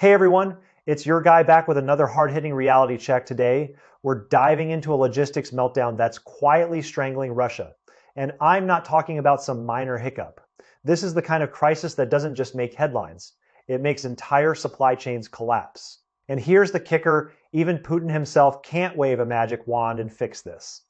Hey everyone, it's your guy back with another hard-hitting reality check today. We're diving into a logistics meltdown that's quietly strangling Russia. And I'm not talking about some minor hiccup. This is the kind of crisis that doesn't just make headlines. It makes entire supply chains collapse. And here's the kicker, even Putin himself can't wave a magic wand and fix this.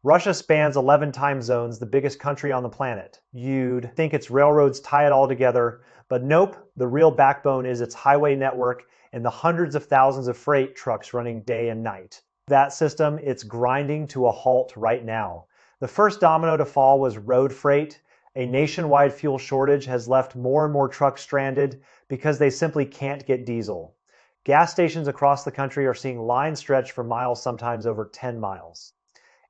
Russia spans 11 time zones, the biggest country on the planet. You'd think its railroads tie it all together, but nope, the real backbone is its highway network and the hundreds of thousands of freight trucks running day and night. That system, it's grinding to a halt right now. The first domino to fall was road freight. A nationwide fuel shortage has left more and more trucks stranded because they simply can't get diesel. Gas stations across the country are seeing lines stretch for miles, sometimes over 10 miles.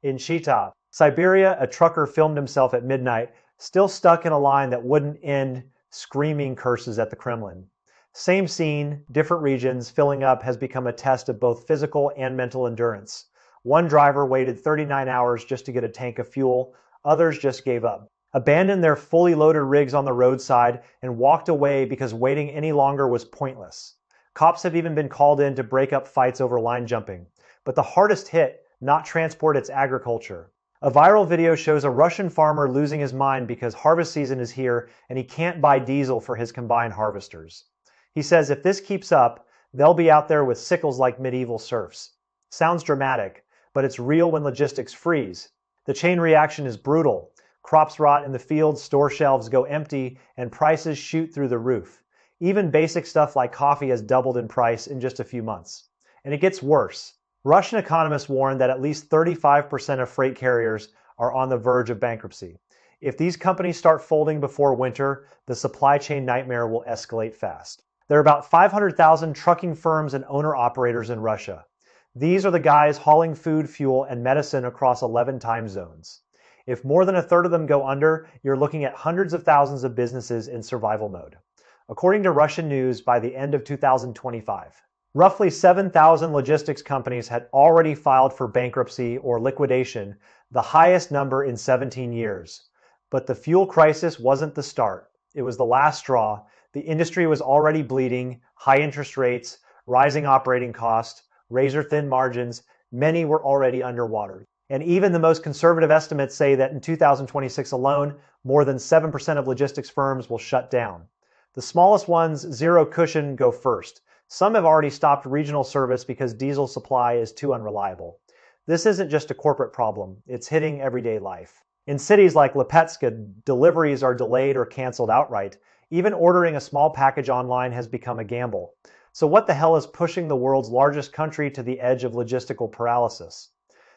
In Chita, Siberia, a trucker filmed himself at midnight, still stuck in a line that wouldn't end, screaming curses at the Kremlin. Same scene, different regions, filling up has become a test of both physical and mental endurance. One driver waited 39 hours just to get a tank of fuel, others just gave up, abandoned their fully loaded rigs on the roadside, and walked away because waiting any longer was pointless. Cops have even been called in to break up fights over line jumping. But the hardest hit, not transport, its agriculture. A viral video shows a Russian farmer losing his mind because harvest season is here and he can't buy diesel for his combine harvesters. He says if this keeps up, they'll be out there with sickles like medieval serfs. Sounds dramatic, but it's real when logistics freeze. The chain reaction is brutal. Crops rot in the fields, store shelves go empty, and prices shoot through the roof. Even basic stuff like coffee has doubled in price in just a few months. And it gets worse. Russian economists warn that at least 35% of freight carriers are on the verge of bankruptcy. If these companies start folding before winter, the supply chain nightmare will escalate fast. There are about 500,000 trucking firms and owner-operators in Russia. These are the guys hauling food, fuel, and medicine across 11 time zones. If more than a third of them go under, you're looking at hundreds of thousands of businesses in survival mode. According to Russian news, by the end of 2025, roughly 7,000 logistics companies had already filed for bankruptcy or liquidation, the highest number in 17 years. But the fuel crisis wasn't the start. It was the last straw. The industry was already bleeding, high interest rates, rising operating costs, razor-thin margins. Many were already underwater. And even the most conservative estimates say that in 2026 alone, more than 7% of logistics firms will shut down. The smallest ones, zero cushion, go first. Some have already stopped regional service because diesel supply is too unreliable. This isn't just a corporate problem, it's hitting everyday life. In cities like Lipetsk, deliveries are delayed or canceled outright. Even ordering a small package online has become a gamble. So what the hell is pushing the world's largest country to the edge of logistical paralysis?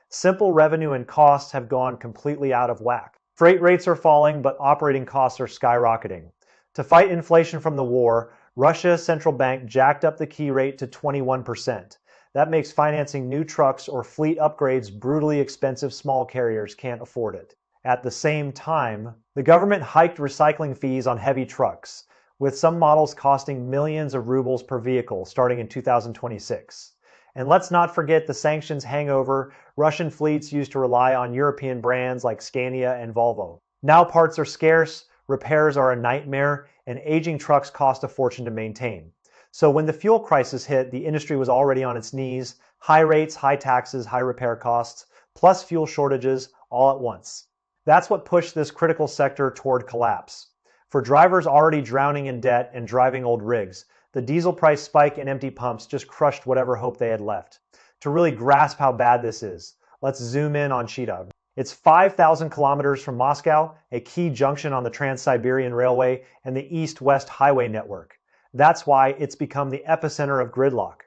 Simple revenue and costs have gone completely out of whack. Freight rates are falling, but operating costs are skyrocketing. To fight inflation from the war, Russia's central bank jacked up the key rate to 21%. That makes financing new trucks or fleet upgrades brutally expensive. Small carriers can't afford it. At the same time, the government hiked recycling fees on heavy trucks, with some models costing millions of rubles per vehicle starting in 2026. And let's not forget the sanctions hangover. Russian fleets used to rely on European brands like Scania and Volvo. Now parts are scarce, repairs are a nightmare, and aging trucks cost a fortune to maintain. So when the fuel crisis hit, the industry was already on its knees. High rates, high taxes, high repair costs, plus fuel shortages all at once. That's what pushed this critical sector toward collapse. For drivers already drowning in debt and driving old rigs, the diesel price spike and empty pumps just crushed whatever hope they had left. To really grasp how bad this is, let's zoom in on Chita. It's 5,000 kilometers from Moscow, a key junction on the Trans-Siberian Railway and the east-west highway network. That's why it's become the epicenter of gridlock.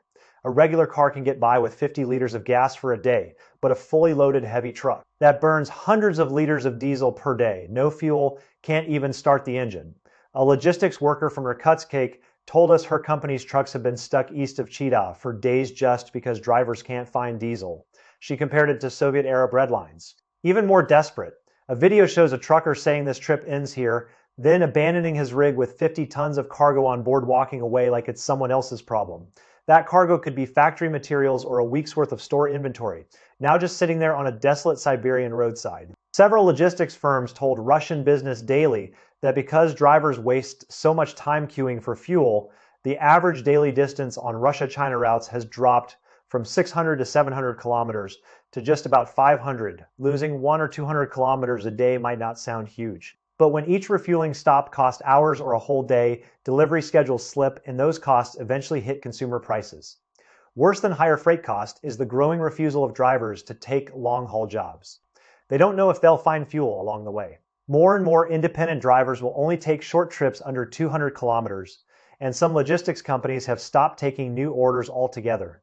A regular car can get by with 50 liters of gas for a day, but a fully loaded heavy truck that burns hundreds of liters of diesel per day, no fuel, can't even start the engine. A logistics worker from Irkutsk told us her company's trucks have been stuck east of Chita for days just because drivers can't find diesel. She compared it to Soviet-era breadlines. Even more desperate, a video shows a trucker saying this trip ends here, then abandoning his rig with 50 tons of cargo on board, walking away like it's someone else's problem. That cargo could be factory materials or a week's worth of store inventory, now just sitting there on a desolate Siberian roadside. Several logistics firms told Russian Business Daily that because drivers waste so much time queuing for fuel, The average daily distance on Russia-China routes has dropped from 600 to 700 kilometers to just about 500. Losing 1 or 200 kilometers a day might not sound huge. But when each refueling stop costs hours or a whole day, delivery schedules slip and those costs eventually hit consumer prices. Worse than higher freight cost is the growing refusal of drivers to take long-haul jobs. They don't know if they'll find fuel along the way. More and more independent drivers will only take short trips under 200 kilometers, and some logistics companies have stopped taking new orders altogether.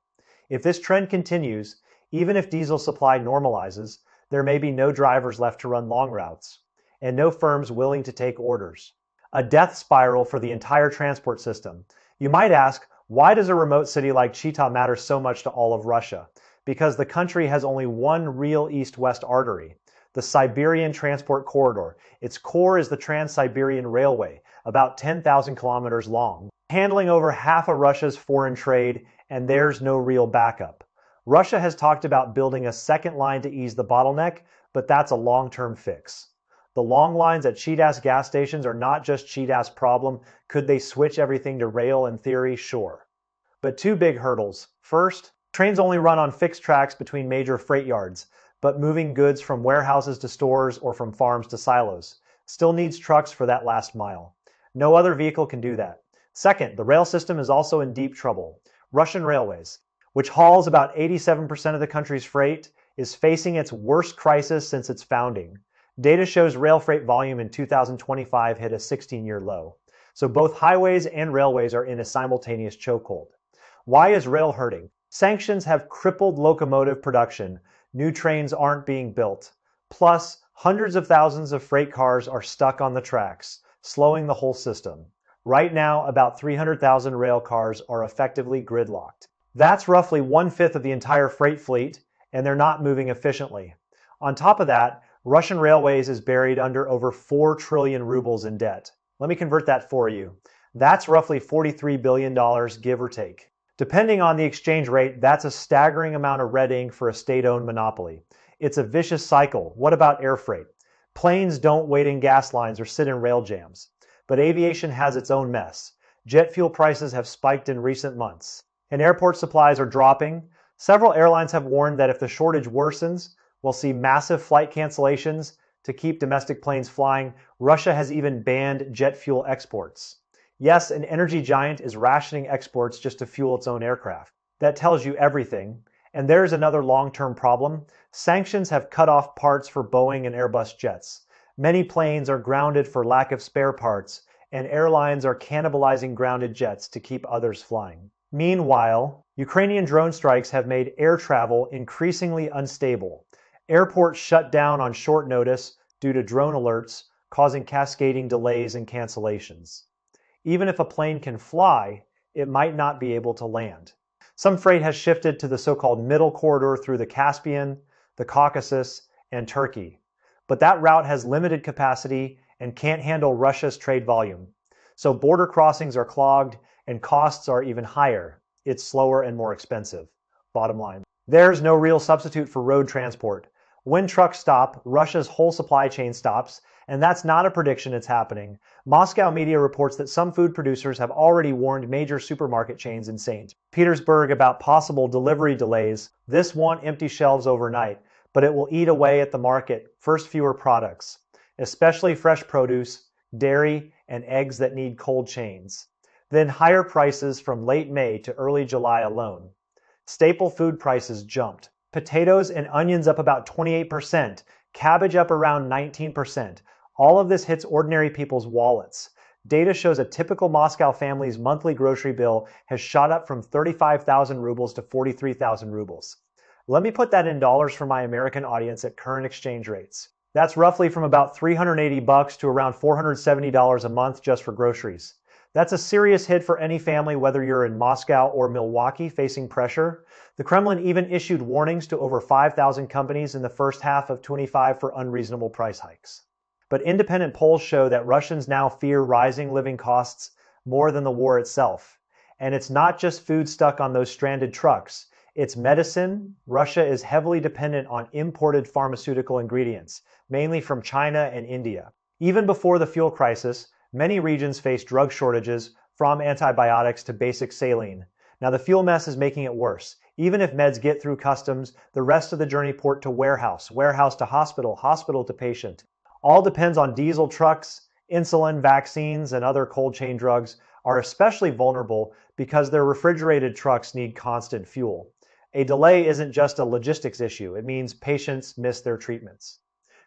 If this trend continues, even if diesel supply normalizes, there may be no drivers left to run long routes, and no firms willing to take orders. A death spiral for the entire transport system. You might ask, why does a remote city like Chita matter so much to all of Russia? Because the country has only one real east-west artery, the Siberian Transport Corridor. Its core is the Trans-Siberian Railway, about 10,000 kilometers long, handling over half of Russia's foreign trade, and there's no real backup. Russia has talked about building a second line to ease the bottleneck, but that's a long-term fix. The long lines at cheap-ass gas stations are not just cheap-ass problem. Could they switch everything to rail in theory? Sure. But two big hurdles. First, trains only run on fixed tracks between major freight yards, but moving goods from warehouses to stores or from farms to silos still needs trucks for that last mile. No other vehicle can do that. Second, the rail system is also in deep trouble. Russian Railways, which hauls about 87% of the country's freight, is facing its worst crisis since its founding. Data shows rail freight volume in 2025 hit a 16-year low. So both highways and railways are in a simultaneous chokehold. Why is rail hurting? Sanctions have crippled locomotive production. New trains aren't being built. Plus, hundreds of thousands of freight cars are stuck on the tracks, slowing the whole system. Right now, about 300,000 rail cars are effectively gridlocked. That's roughly 1/5 of the entire freight fleet, and they're not moving efficiently. On top of that, Russian Railways is buried under over 4 trillion rubles in debt. Let me convert that for you. That's roughly $43 billion, give or take. Depending on the exchange rate, that's a staggering amount of red ink for a state-owned monopoly. It's a vicious cycle. What about air freight? Planes don't wait in gas lines or sit in rail jams. But aviation has its own mess. Jet fuel prices have spiked in recent months, and airport supplies are dropping. Several airlines have warned that if the shortage worsens, we'll see massive flight cancellations to keep domestic planes flying. Russia has even banned jet fuel exports. Yes, an energy giant is rationing exports just to fuel its own aircraft. That tells you everything. And there's another long-term problem. Sanctions have cut off parts for Boeing and Airbus jets. Many planes are grounded for lack of spare parts, and airlines are cannibalizing grounded jets to keep others flying. Meanwhile, Ukrainian drone strikes have made air travel increasingly unstable. Airports shut down on short notice due to drone alerts, causing cascading delays and cancellations. Even if a plane can fly, it might not be able to land. Some freight has shifted to the so-called middle corridor through the Caspian, the Caucasus, and Turkey. But that route has limited capacity and can't handle Russia's trade volume. So border crossings are clogged and costs are even higher. It's slower and more expensive. Bottom line. There's no real substitute for road transport. When trucks stop, Russia's whole supply chain stops, and that's not a prediction, it's happening. Moscow media reports that some food producers have already warned major supermarket chains in St. Petersburg about possible delivery delays. This won't empty shelves overnight, but it will eat away at the market. First, fewer products, especially fresh produce, dairy, and eggs that need cold chains. Then higher prices from late May to early July alone. Staple food prices jumped. Potatoes and onions up about 28%, cabbage up around 19%. All of this hits ordinary people's wallets. Data shows a typical Moscow family's monthly grocery bill has shot up from 35,000 rubles to 43,000 rubles. Let me put that in dollars for my American audience at current exchange rates. That's roughly from about $380 to around $470 a month just for groceries. That's a serious hit for any family, whether you're in Moscow or Milwaukee facing pressure. The Kremlin even issued warnings to over 5,000 companies in the first half of 25 for unreasonable price hikes. But independent polls show that Russians now fear rising living costs more than the war itself. And it's not just food stuck on those stranded trucks. It's medicine. Russia is heavily dependent on imported pharmaceutical ingredients, mainly from China and India. Even before the fuel crisis, many regions faced drug shortages, from antibiotics to basic saline. Now, the fuel mess is making it worse. Even if meds get through customs, the rest of the journey port to warehouse, warehouse to hospital, hospital to patient, all depends on diesel trucks. Insulin, vaccines, and other cold chain drugs are especially vulnerable because their refrigerated trucks need constant fuel. A delay isn't just a logistics issue, it means patients miss their treatments.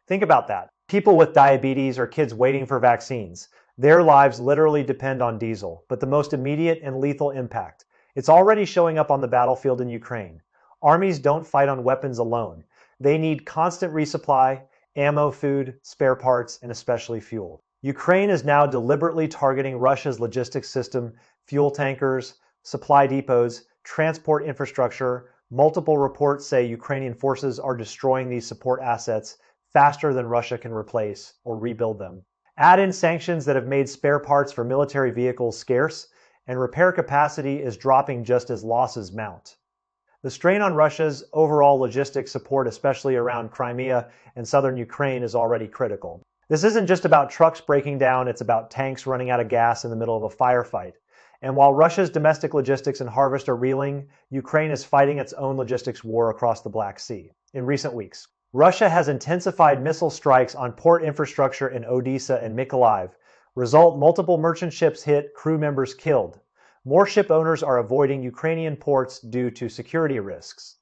Think about that. People with diabetes or kids waiting for vaccines, their lives literally depend on diesel, but the most immediate and lethal impact, it's already showing up on the battlefield in Ukraine. Armies don't fight on weapons alone. They need constant resupply, ammo, food, spare parts, and especially fuel. Ukraine is now deliberately targeting Russia's logistics system, fuel tankers, supply depots, transport infrastructure. Multiple reports say Ukrainian forces are destroying these support assets faster than Russia can replace or rebuild them. Add in sanctions that have made spare parts for military vehicles scarce, and repair capacity is dropping just as losses mount. The strain on Russia's overall logistics support, especially around Crimea and southern Ukraine, is already critical. This isn't just about trucks breaking down, it's about tanks running out of gas in the middle of a firefight. And while Russia's domestic logistics and harvest are reeling, Ukraine is fighting its own logistics war across the Black Sea. In recent weeks, Russia has intensified missile strikes on port infrastructure in Odessa and Mykolaiv. Result, multiple merchant ships hit, crew members killed. More ship owners are avoiding Ukrainian ports due to security risks.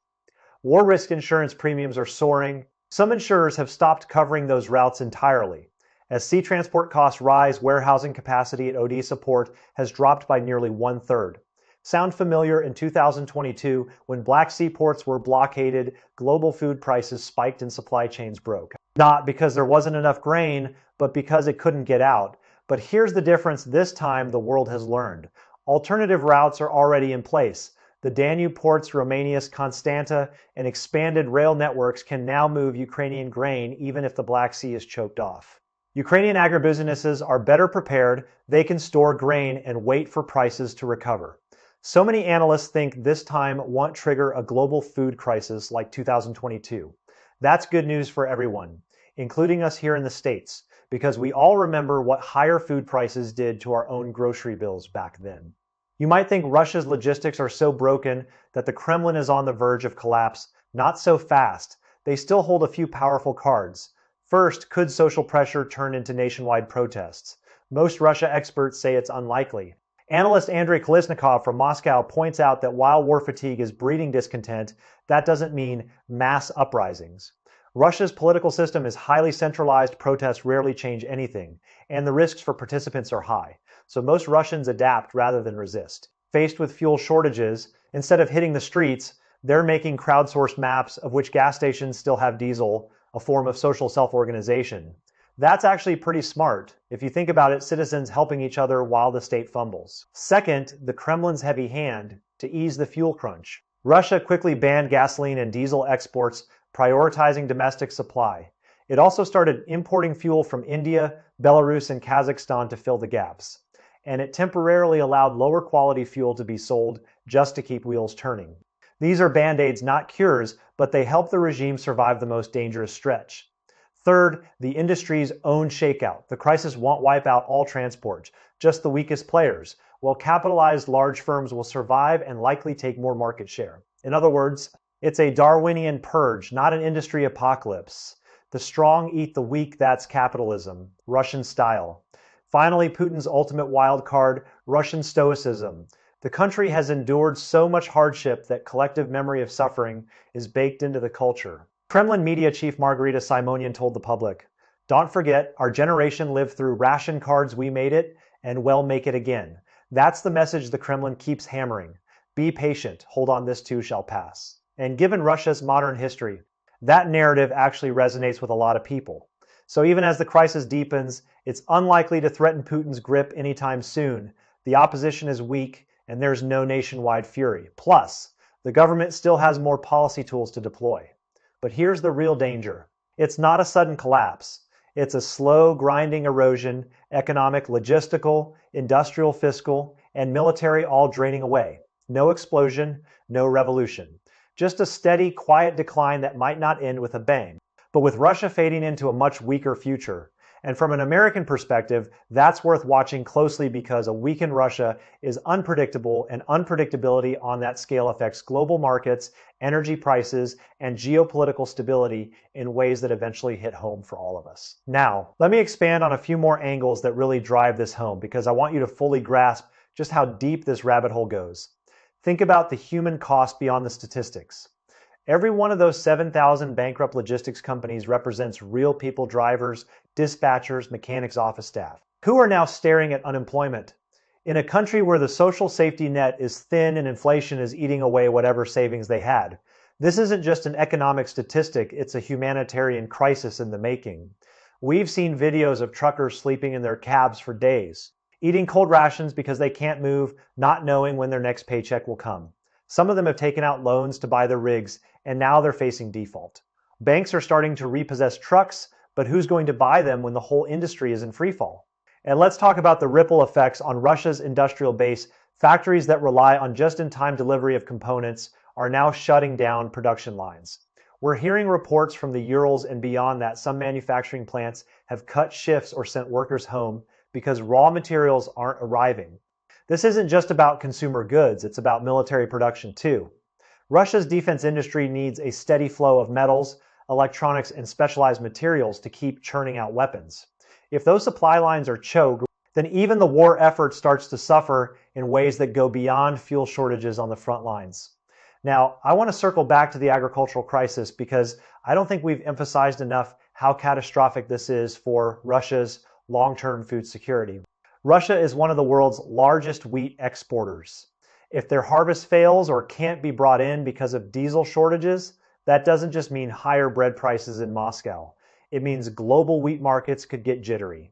War risk insurance premiums are soaring. Some insurers have stopped covering those routes entirely. As sea transport costs rise, warehousing capacity at Odessa port has dropped by nearly 1/3. Sound familiar? In 2022, when Black Sea ports were blockaded, global food prices spiked and supply chains broke. Not because there wasn't enough grain, but because it couldn't get out. But here's the difference this time the world has learned. Alternative routes are already in place. The Danube ports, Romania's Constanta, and expanded rail networks can now move Ukrainian grain even if the Black Sea is choked off. Ukrainian agribusinesses are better prepared. They can store grain and wait for prices to recover. So many analysts think this time won't trigger a global food crisis like 2022. That's good news for everyone, including us here in the States, because we all remember what higher food prices did to our own grocery bills back then. You might think Russia's logistics are so broken that the Kremlin is on the verge of collapse. Not so fast. They still hold a few powerful cards. First, could social pressure turn into nationwide protests? Most Russia experts say it's unlikely. Analyst Andrei Kolesnikov from Moscow points out that while war fatigue is breeding discontent, that doesn't mean mass uprisings. Russia's political system is highly centralized, protests rarely change anything, and the risks for participants are high. So most Russians adapt rather than resist. Faced with fuel shortages, instead of hitting the streets, they're making crowdsourced maps of which gas stations still have diesel, a form of social self-organization. That's actually pretty smart. If you think about it, citizens helping each other while the state fumbles. Second, the Kremlin's heavy hand to ease the fuel crunch. Russia quickly banned gasoline and diesel exports, prioritizing domestic supply. It also started importing fuel from India, Belarus, and Kazakhstan to fill the gaps. And it temporarily allowed lower quality fuel to be sold just to keep wheels turning. These are band-aids, not cures, but they help the regime survive the most dangerous stretch. Third, the industry's own shakeout. The crisis won't wipe out all transport, just the weakest players, while capitalized large firms will survive and likely take more market share. In other words, it's a Darwinian purge, not an industry apocalypse. The strong eat the weak, that's capitalism, Russian style. Finally, Putin's ultimate wild card, Russian stoicism. The country has endured so much hardship that collective memory of suffering is baked into the culture. Kremlin media chief Margarita Simonian told the public, "Don't forget, our generation lived through ration cards, we made it, and we'll make it again." That's the message the Kremlin keeps hammering. Be patient, hold on, this too shall pass. And given Russia's modern history, that narrative actually resonates with a lot of people. So even as the crisis deepens, it's unlikely to threaten Putin's grip anytime soon. The opposition is weak, and there's no nationwide fury. Plus, the government still has more policy tools to deploy. But here's the real danger. It's not a sudden collapse. It's a slow, grinding erosion, economic, logistical, industrial, fiscal, and military all draining away. No explosion, no revolution. Just a steady, quiet decline that might not end with a bang. But with Russia fading into a much weaker future, And from an American perspective, that's worth watching closely because a weakened Russia is unpredictable, and unpredictability on that scale affects global markets, energy prices, and geopolitical stability in ways that eventually hit home for all of us. Now, let me expand on a few more angles that really drive this home because I want you to fully grasp just how deep this rabbit hole goes. Think about the human cost beyond the statistics. Every one of those 7,000 bankrupt logistics companies represents real people, drivers, dispatchers, mechanics, office staff, who are now staring at unemployment. In a country where the social safety net is thin and inflation is eating away whatever savings they had. This isn't just an economic statistic, it's a humanitarian crisis in the making. We've seen videos of truckers sleeping in their cabs for days, eating cold rations because they can't move, not knowing when their next paycheck will come. Some of them have taken out loans to buy their rigs, and now they're facing default. Banks are starting to repossess trucks, but who's going to buy them when the whole industry is in freefall? And let's talk about the ripple effects on Russia's industrial base. Factories that rely on just-in-time delivery of components are now shutting down production lines. We're hearing reports from the Urals and beyond that some manufacturing plants have cut shifts or sent workers home because raw materials aren't arriving. This isn't just about consumer goods, it's about military production too. Russia's defense industry needs a steady flow of metals, electronics, and specialized materials to keep churning out weapons. If those supply lines are choked, then even the war effort starts to suffer in ways that go beyond fuel shortages on the front lines. Now, I want to circle back to the agricultural crisis because I don't think we've emphasized enough how catastrophic this is for Russia's long-term food security. Russia is one of the world's largest wheat exporters. If their harvest fails or can't be brought in because of diesel shortages, that doesn't just mean higher bread prices in Moscow. It means global wheat markets could get jittery.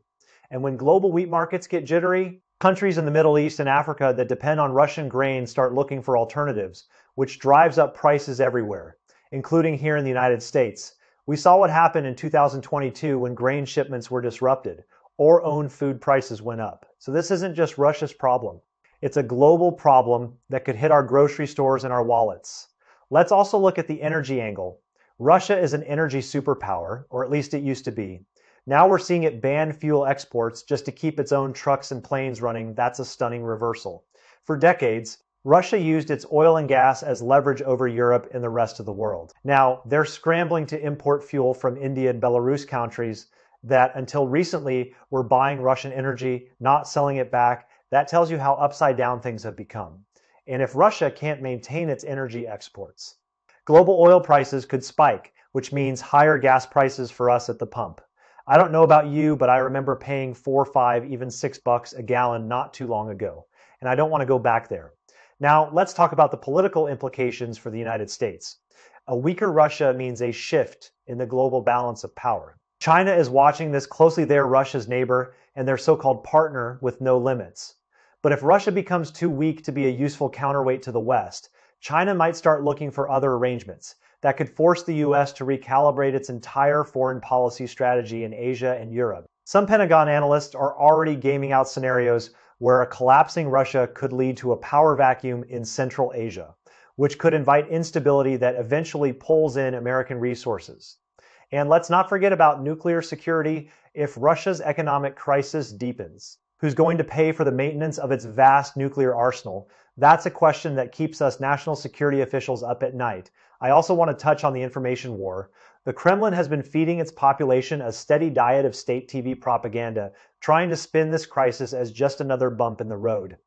And when global wheat markets get jittery, countries in the Middle East and Africa that depend on Russian grain start looking for alternatives, which drives up prices everywhere, including here in the United States. We saw what happened in 2022 when grain shipments were disrupted, or own food prices went up. So this isn't just Russia's problem. It's a global problem that could hit our grocery stores and our wallets. Let's also look at the energy angle. Russia is an energy superpower, or at least it used to be. Now we're seeing it ban fuel exports just to keep its own trucks and planes running. That's a stunning reversal. For decades, Russia used its oil and gas as leverage over Europe and the rest of the world. Now, they're scrambling to import fuel from India and Belarus countries that until recently were buying Russian energy, not selling it back. That tells you how upside down things have become. And if Russia can't maintain its energy exports, global oil prices could spike, which means higher gas prices for us at the pump. I don't know about you, but I remember paying $4, $5, even $6 a gallon not too long ago, and I don't want to go back there. Now, let's talk about the political implications for the United States. A weaker Russia means a shift in the global balance of power. China is watching this closely. They're Russia's neighbor and their so-called partner with no limits. But if Russia becomes too weak to be a useful counterweight to the West, China might start looking for other arrangements that could force the US to recalibrate its entire foreign policy strategy in Asia and Europe. Some Pentagon analysts are already gaming out scenarios where a collapsing Russia could lead to a power vacuum in Central Asia, which could invite instability that eventually pulls in American resources. And let's not forget about nuclear security. If Russia's economic crisis deepens, who's going to pay for the maintenance of its vast nuclear arsenal? That's a question that keeps us national security officials up at night. I also want to touch on the information war. The Kremlin has been feeding its population a steady diet of state TV propaganda, trying to spin this crisis as just another bump in the road.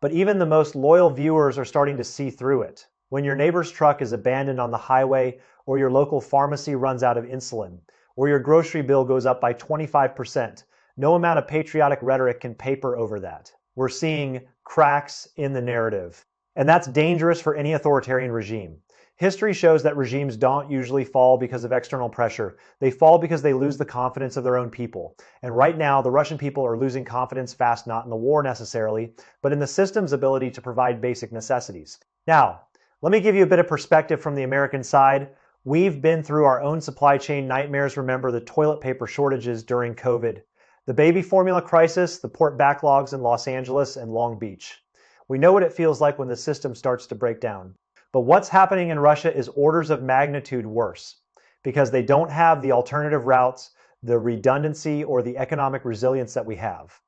But even the most loyal viewers are starting to see through it. When your neighbor's truck is abandoned on the highway, or your local pharmacy runs out of insulin, or your grocery bill goes up by 25%, no amount of patriotic rhetoric can paper over that. We're seeing cracks in the narrative. And that's dangerous for any authoritarian regime. History shows that regimes don't usually fall because of external pressure. They fall because they lose the confidence of their own people. And right now, the Russian people are losing confidence fast, not in the war necessarily, but in the system's ability to provide basic necessities. Now, let me give you a bit of perspective from the American side. We've been through our own supply chain nightmares. Remember the toilet paper shortages during COVID, the baby formula crisis, the port backlogs in Los Angeles and Long Beach. We know what it feels like when the system starts to break down. But what's happening in Russia is orders of magnitude worse because they don't have the alternative routes, the redundancy, or the economic resilience that we have.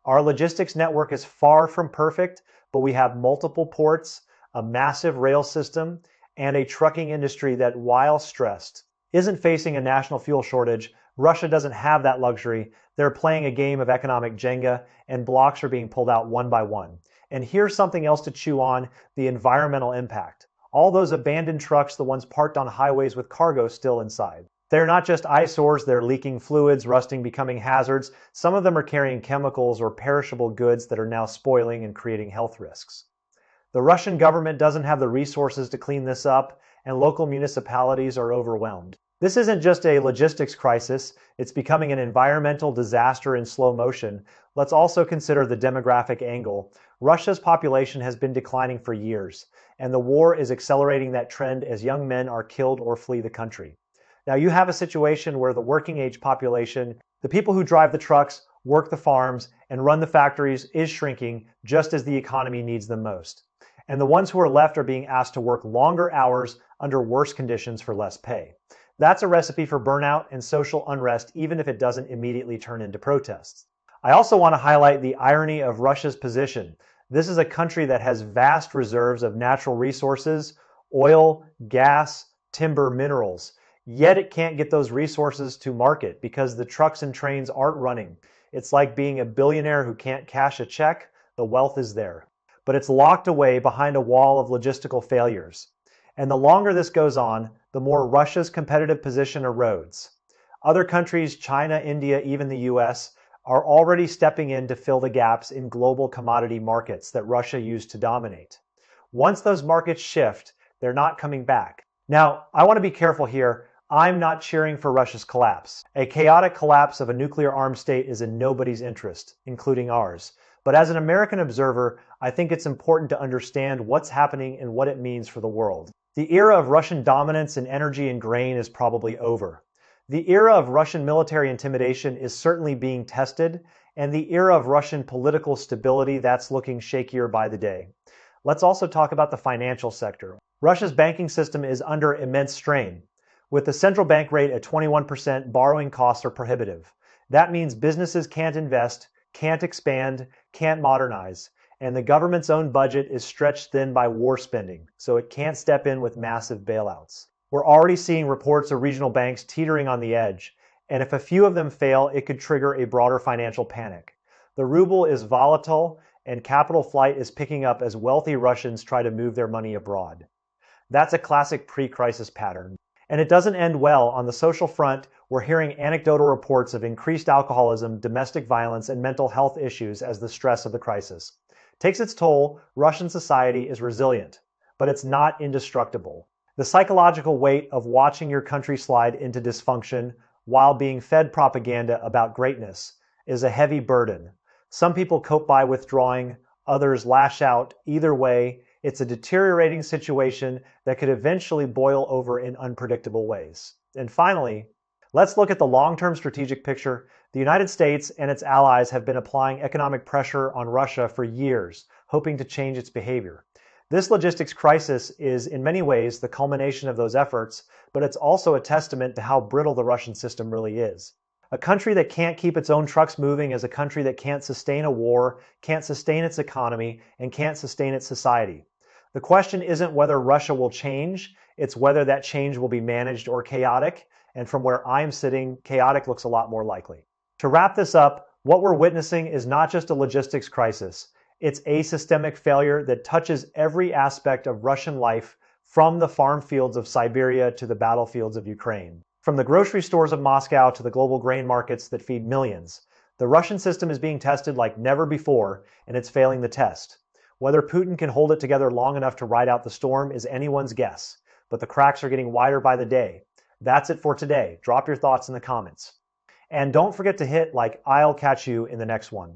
Our logistics network is far from perfect, but we have multiple ports, a massive rail system, and a trucking industry that, while stressed, isn't facing a national fuel shortage. Russia doesn't have that luxury. They're playing a game of economic Jenga, and blocks are being pulled out one by one. And here's something else to chew on: the environmental impact. All those abandoned trucks, the ones parked on highways with cargo still inside. They're not just eyesores, they're leaking fluids, rusting, becoming hazards. Some of them are carrying chemicals or perishable goods that are now spoiling and creating health risks. The Russian government doesn't have the resources to clean this up, and local municipalities are overwhelmed. This isn't just a logistics crisis, it's becoming an environmental disaster in slow motion. Let's also consider the demographic angle. Russia's population has been declining for years, and the war is accelerating that trend as young men are killed or flee the country. Now you have a situation where the working age population, the people who drive the trucks, work the farms, and run the factories, is shrinking just as the economy needs them most. And the ones who are left are being asked to work longer hours under worse conditions for less pay. That's a recipe for burnout and social unrest, even if it doesn't immediately turn into protests. I also want to highlight the irony of Russia's position. This is a country that has vast reserves of natural resources, oil, gas, timber, minerals. Yet it can't get those resources to market because the trucks and trains aren't running. It's like being a billionaire who can't cash a check. The wealth is there, but it's locked away behind a wall of logistical failures. And the longer this goes on, the more Russia's competitive position erodes. Other countries, China, India, even the US, are already stepping in to fill the gaps in global commodity markets that Russia used to dominate. Once those markets shift, they're not coming back. Now, I want to be careful here. I'm not cheering for Russia's collapse. A chaotic collapse of a nuclear-armed state is in nobody's interest, including ours. But as an American observer, I think it's important to understand what's happening and what it means for the world. The era of Russian dominance in energy and grain is probably over. The era of Russian military intimidation is certainly being tested, and the era of Russian political stability, that's looking shakier by the day. Let's also talk about the financial sector. Russia's banking system is under immense strain. With the central bank rate at 21%, borrowing costs are prohibitive. That means businesses can't invest, can't expand, can't modernize, and the government's own budget is stretched thin by war spending, so it can't step in with massive bailouts. We're already seeing reports of regional banks teetering on the edge, and if a few of them fail, it could trigger a broader financial panic. The ruble is volatile, and capital flight is picking up as wealthy Russians try to move their money abroad. That's a classic pre-crisis pattern. And it doesn't end well. On the social front, we're hearing anecdotal reports of increased alcoholism, domestic violence, and mental health issues as the stress of the crisis takes its toll. Russian society is resilient, but it's not indestructible. The psychological weight of watching your country slide into dysfunction while being fed propaganda about greatness is a heavy burden. Some people cope by withdrawing, others lash out. Either way, it's a deteriorating situation that could eventually boil over in unpredictable ways. And finally, let's look at the long-term strategic picture. The United States and its allies have been applying economic pressure on Russia for years, hoping to change its behavior. This logistics crisis is in many ways the culmination of those efforts, but it's also a testament to how brittle the Russian system really is. A country that can't keep its own trucks moving is a country that can't sustain a war, can't sustain its economy, and can't sustain its society. The question isn't whether Russia will change, it's whether that change will be managed or chaotic, and from where I'm sitting, chaotic looks a lot more likely. To wrap this up, what we're witnessing is not just a logistics crisis, it's a systemic failure that touches every aspect of Russian life, from the farm fields of Siberia to the battlefields of Ukraine. From the grocery stores of Moscow to the global grain markets that feed millions, the Russian system is being tested like never before, and it's failing the test. Whether Putin can hold it together long enough to ride out the storm is anyone's guess, but the cracks are getting wider by the day. That's it for today. Drop your thoughts in the comments. And don't forget to hit like. I'll catch you in the next one.